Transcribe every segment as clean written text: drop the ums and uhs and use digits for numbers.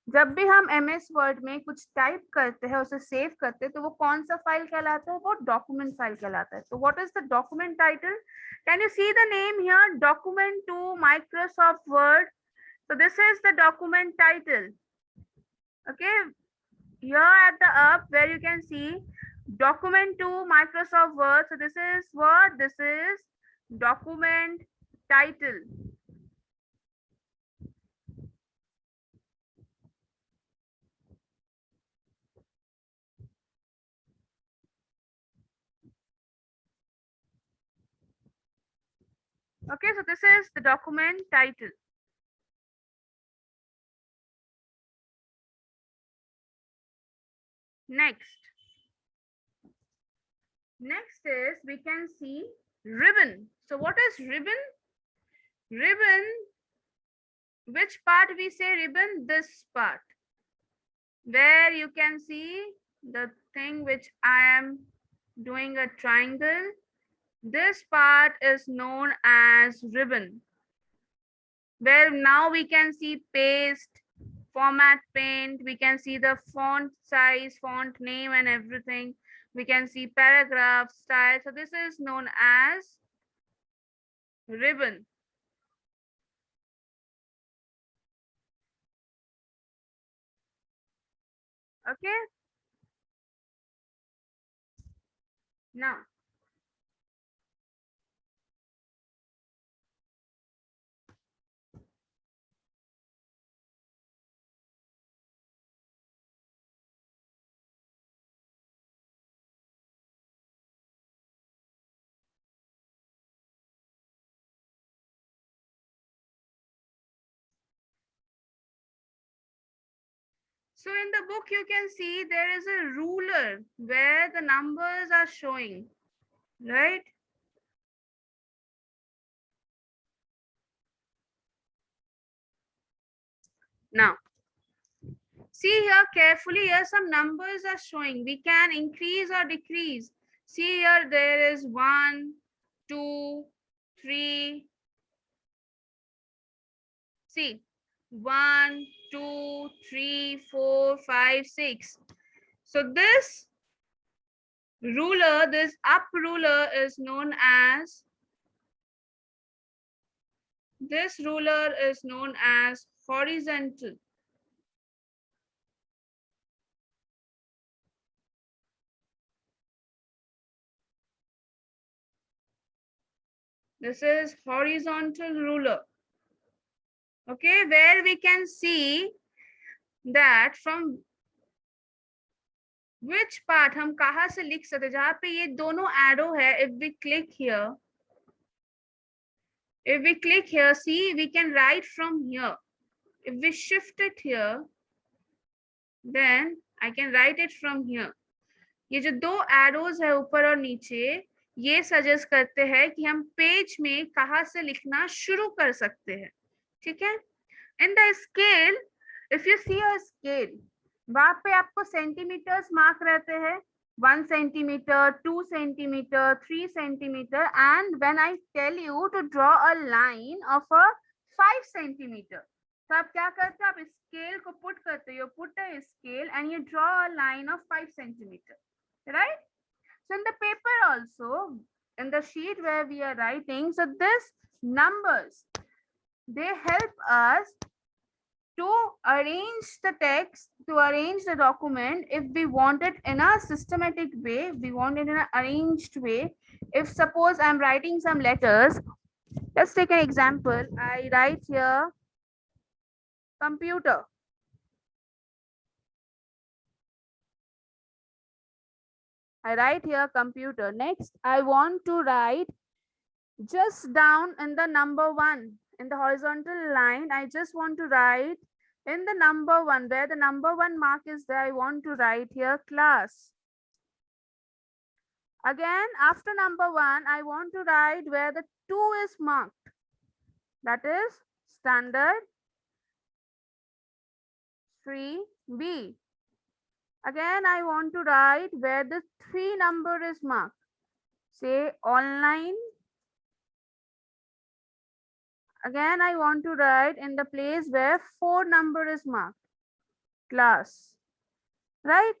जब भी हम MS वर्ड में कुछ टाइप करते हैं, उसे सेव करते हैं, तो वो कौन सा फाइल कहलाता है? वो डॉक्यूमेंट फाइल कहलाता है। तो what is the document title? Can you see the name here? Document to Microsoft Word. So this is the document title. Okay, here at the up where you can see document to Microsoft Word. So this is what? This is document title. Okay, so this is the document title. Next is we can see ribbon. So what is ribbon? Ribbon, which part we say ribbon? This part, where you can see the thing which I am doing a triangle. This part is known as ribbon, where now we can see paste, format paint, we can see the font size, font name and everything. We can see paragraph style. So this is known as ribbon. Okay. Now, so in the book you can see there is a ruler where the numbers are showing, right? Now, see here carefully, here some numbers are showing. We can increase or decrease. See here, there is 1, 2, 3. See, 1, 2, 3, 4, 5, 6. So this ruler, this up ruler is known as, this ruler is known as horizontal. This is horizontal ruler. Okay, where we can see that from which part हम कहाँ से लिख सकते, जहाँ पे ये दोनों arrow है. If we click here, see, we can write from here. If we shift it here, then I can write it from here. ये जो दो arrows है ऊपर और नीचे, ये सजेस्ट करते हैं कि हम पेज में कहाँ से लिखना शुरू कर सकते हैं. ठीक है? In the scale, if you see a scale, वहां पे आपको सेंटीमीटर्स मार्क रहते हैं. 1 centimeter, 2 centimeter, 3 centimeter, and when I tell you to draw a line of a 5 centimeter, तो आप क्या करते हो? आप स्केल को पुट करते हो. You put a scale and you draw a line of 5 centimeter, right? So in the paper also, in the sheet where we are writing, so this numbers, they help us to arrange the text, to arrange the document. If we want it in a systematic way, we want it in an arranged way. If suppose I'm writing some letters, let's take an example. I write here computer. I write here computer. Next, I want to write just down in the number 1, in the horizontal line. I just want to write in the number 1, where the number 1 mark is there. I want to write here class. Again, after number 1, I want to write where the 2 is marked. That is standard 3B. Again, I want to write where the 3 number is marked. Say online. Again, I want to write in the place where 4 number is marked. class, right?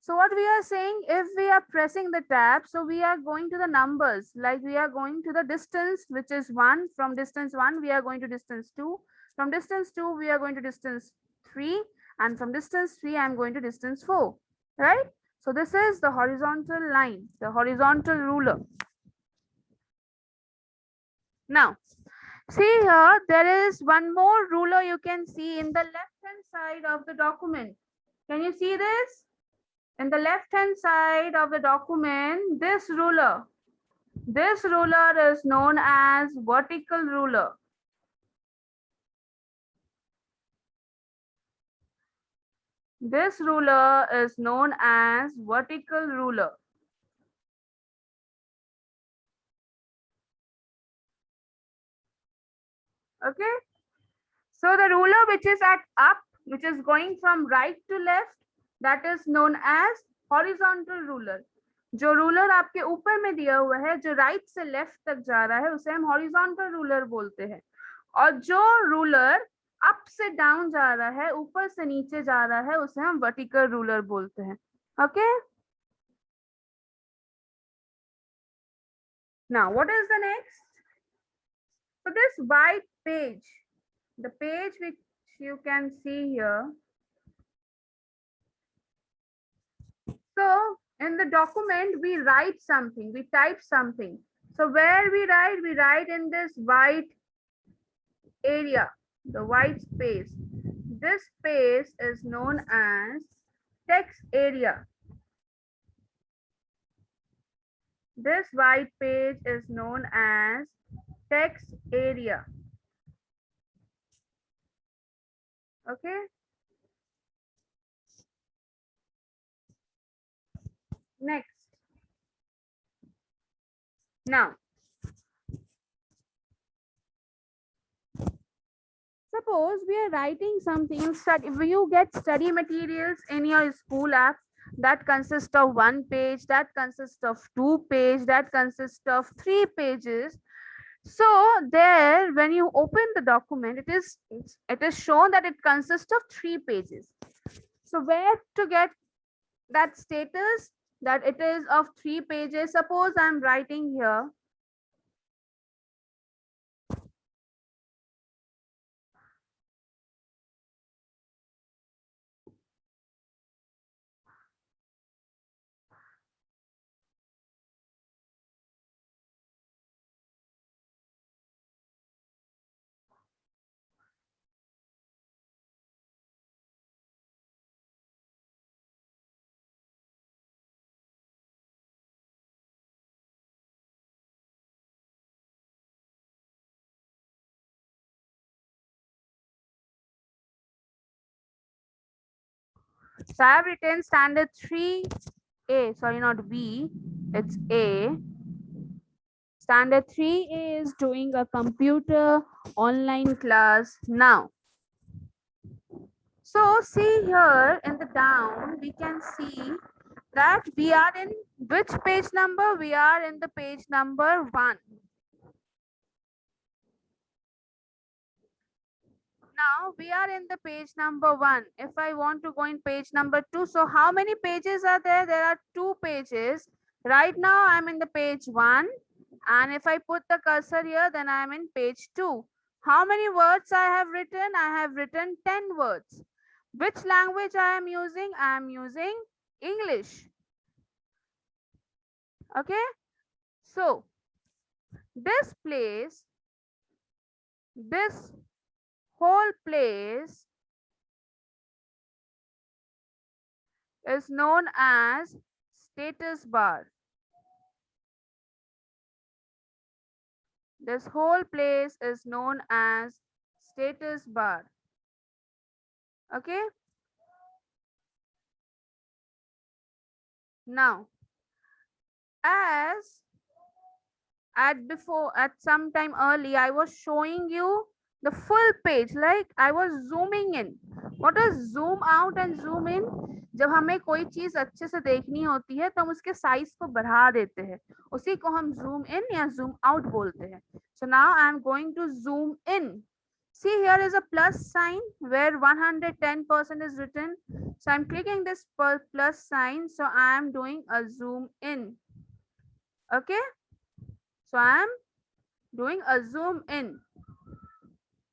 So what we are saying, if we are pressing the tab, so we are going to the numbers, like we are going to the distance, which is 1. From distance 1, we are going to distance 2. From distance 2, we are going to distance 3. And from distance 3, I am going to distance 4, right? So this is the horizontal line, the horizontal ruler. Now, see here, there is one more ruler you can see in the left-hand side of the document. Can you see this? In the left-hand side of the document, this ruler is known as vertical ruler. This ruler is known as vertical ruler. Okay. So the ruler which is at up, which is going from right to left, that is known as horizontal ruler. जो ruler आपके ऊपर में दिया हुआ है, जो right से left तक जा रहा है, उसे हम हॉरिजॉन्टल रूलर बोलते हैं. और जो रूलर अप से डाउन जा रहा है, ऊपर से नीचे जा रहा है, उसे हम वर्टिकल रूलर बोलते हैं. Okay. Now what is the next? So this white page, the page which you can see here. So in the document, we write something, we type something. So where we write in this white area, the white space. This space is known as text area. This white page is known as text area. Okay. Next. Now, suppose we are writing something in study. You get study materials in your school app that consist of 1 page, that consists of 2 pages, that consists of 3 pages. So there, when you open the document, it is shown that it consists of 3 pages. So where to get that status that it is of 3 pages? Suppose I'm writing here. So I have written standard 3A, sorry, not B, it's A. Standard 3A is doing a computer online class now. So see here in the down, we can see that we are in which page number? We are in the page number 1. Now we are in the page number 1. If I want to go in page number 2, so how many pages are there? There are 2 pages. Right now I'm in the page 1, and if I put the cursor here, then I'm in page 2. How many words I have written? I have written 10 words. Which language I am using? I am using English. Okay. So this place, this whole place is known as status bar. This whole place is known as status bar. Okay. Now, as at some time early, I was showing you the full page, like I was zooming in. What is zoom out and zoom in? जब हमें कोई चीज अच्छे से देखनी होती है तो हम उसके साइज को बढ़ा देते हैं, उसी को हम zoom in या zoom out बोलते हैं. So now I am going to zoom in. See, here is a plus sign where 110% is written. So I'm clicking this plus sign. So I'm doing a zoom in. Okay. So I'm doing a zoom in.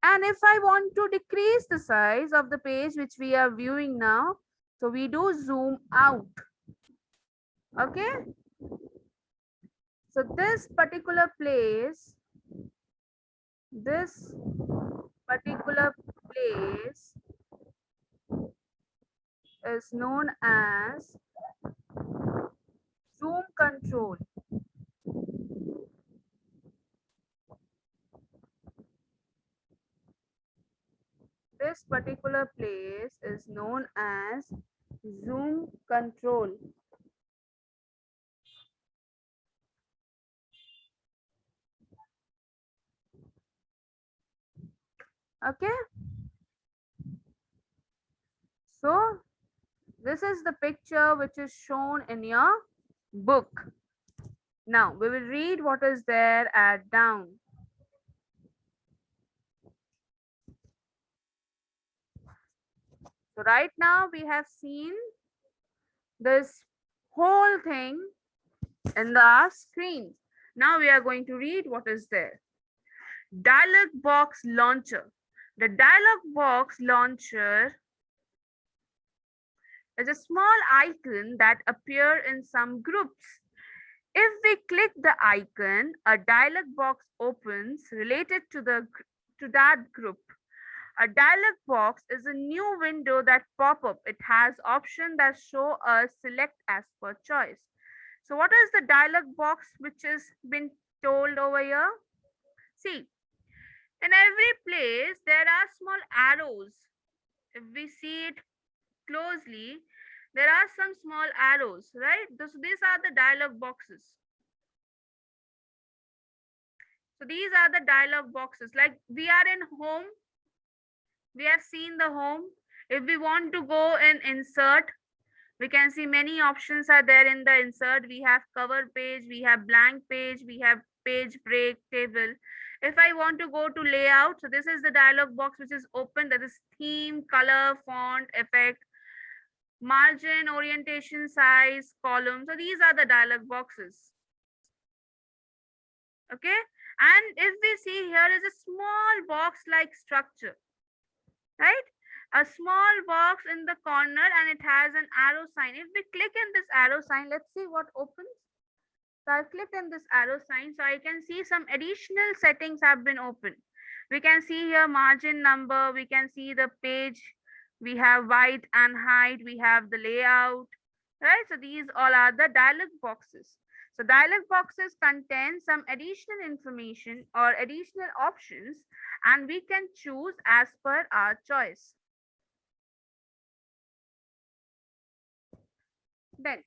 And if I want to decrease the size of the page which we are viewing now, so we do zoom out. Okay. So this particular place is known as zoom control. This particular place is known as zoom control. Okay. So this is the picture which is shown in your book. Now we will read what is there at down. So right now we have seen this whole thing in the screen. Now we are going to read what is there. Dialog box launcher. The dialog box launcher is a small icon that appear in some groups. If we click the icon, a dialog box opens related to that group. A dialog box is a new window that pop up. It has options that show a select as per choice. So what is the dialog box which is been told over here? See, in every place there are small arrows. If we see it closely, there are some small arrows, right? So these are the dialog boxes. So these are the dialog boxes. Like we are in home, we have seen the home. If we want to go and insert, we can see many options are there in the insert. We have cover page, we have blank page, we have page break table. If I want to go to layout, so this is the dialog box which is open. That is theme, color, font, effect, margin, orientation, size, column. So these are the dialog boxes. Okay. And if we see, here is a small box like structure, right? A small box in the corner and it has an arrow sign. If we click in this arrow sign, let's see what opens. So I've clicked in this arrow sign, so I can see some additional settings have been opened. We can see here margin number, we can see the page, we have width and height, we have the layout, right? So these all are the dialog boxes. So dialog boxes contain some additional information or additional options, and we can choose as per our choice. Then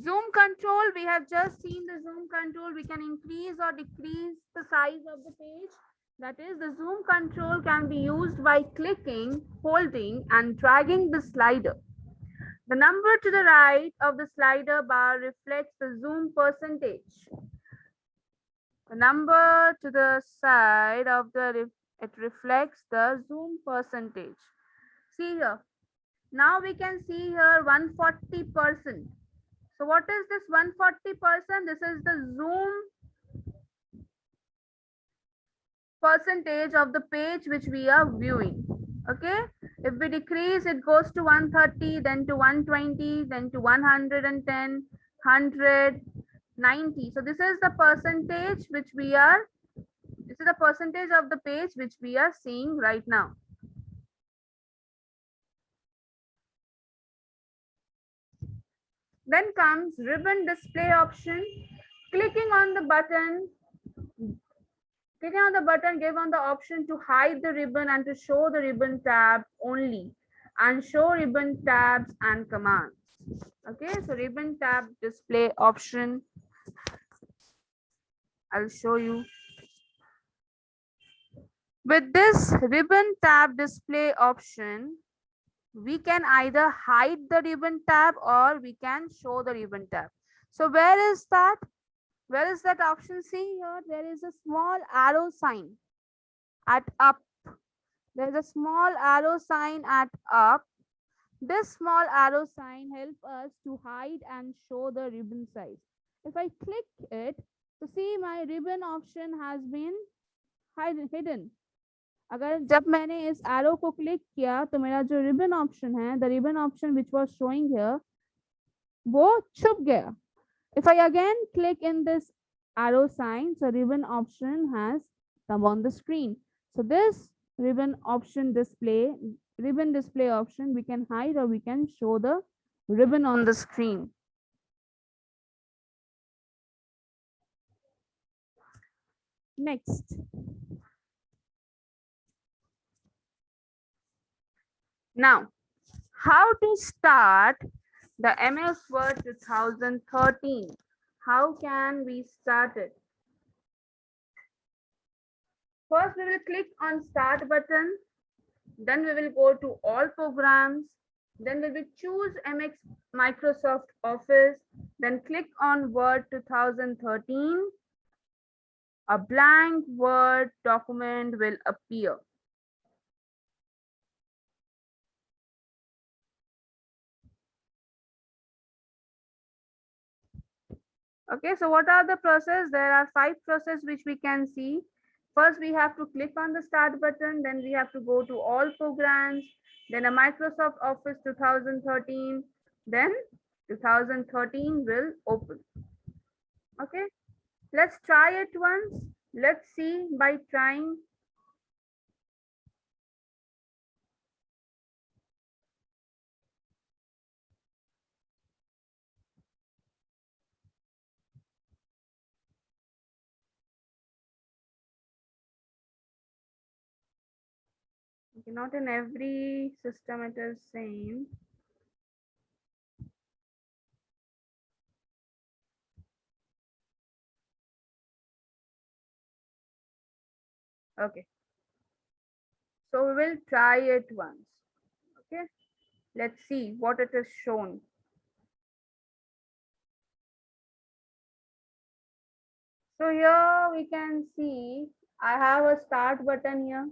zoom control, we have just seen the zoom control. We can increase or decrease the size of the page. That is, the zoom control can be used by clicking, holding, and dragging the slider. The number to the right of the slider bar reflects the zoom percentage. The number to the side of it reflects the zoom percentage. See here. Now we can see here 140%. So what is this 140%? This is the zoom percentage of the page which we are viewing. Okay. If we decrease, it goes to 130, then to 120, then to 110, 100, 90. So this is the percentage which this is the percentage of the page which we are seeing right now. Then comes ribbon display option. Clicking on the button, give on the option to hide the ribbon and to show the ribbon tab only, and show ribbon tabs and commands. Okay, so ribbon tab display option, I'll show you. With this ribbon tab display option, we can either hide the ribbon tab or we can show the ribbon tab. So where is that? Where is that option? See here, there is a small arrow sign at up. There's a small arrow sign at up. This small arrow sign helps us to hide and show the ribbon size. If I click it, so see my ribbon option has been hidden. अगर जब मैंने इस arrow को click किया तो मेरा जो ribbon option है, the ribbon option which was showing here, वो छुप गया. If I again click in this arrow sign, so ribbon option has come on the screen. So this ribbon display option, we can hide or we can show the ribbon on the screen. Next. Now, how to start the MS Word 2013? How can we start it? First, we will click on Start button. Then we will go to All Programs. Then we will choose MX Microsoft Office. Then click on Word 2013. A blank Word document will appear. Okay, so what are the process? There are 5 processes which we can see. First, we have to click on the Start button. Then we have to go to All Programs. Then a Microsoft Office 2013. Then 2013 will open. Okay, let's try it once. Let's see by trying. Okay, not in every system it is same. Okay, so we will try it once. Okay, let's see what it is shown. So here we can see I have a Start button here,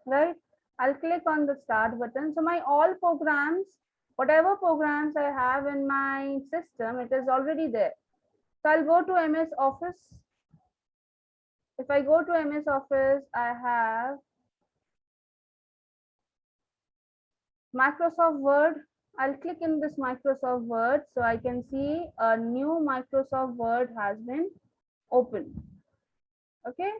right? I'll click on the Start button. So my all programs, whatever programs I have in my system, it is already there. So I'll go to MS Office. If I go to MS Office, I have Microsoft Word. I'll click in this Microsoft Word so I can see a new Microsoft Word has been opened. Okay.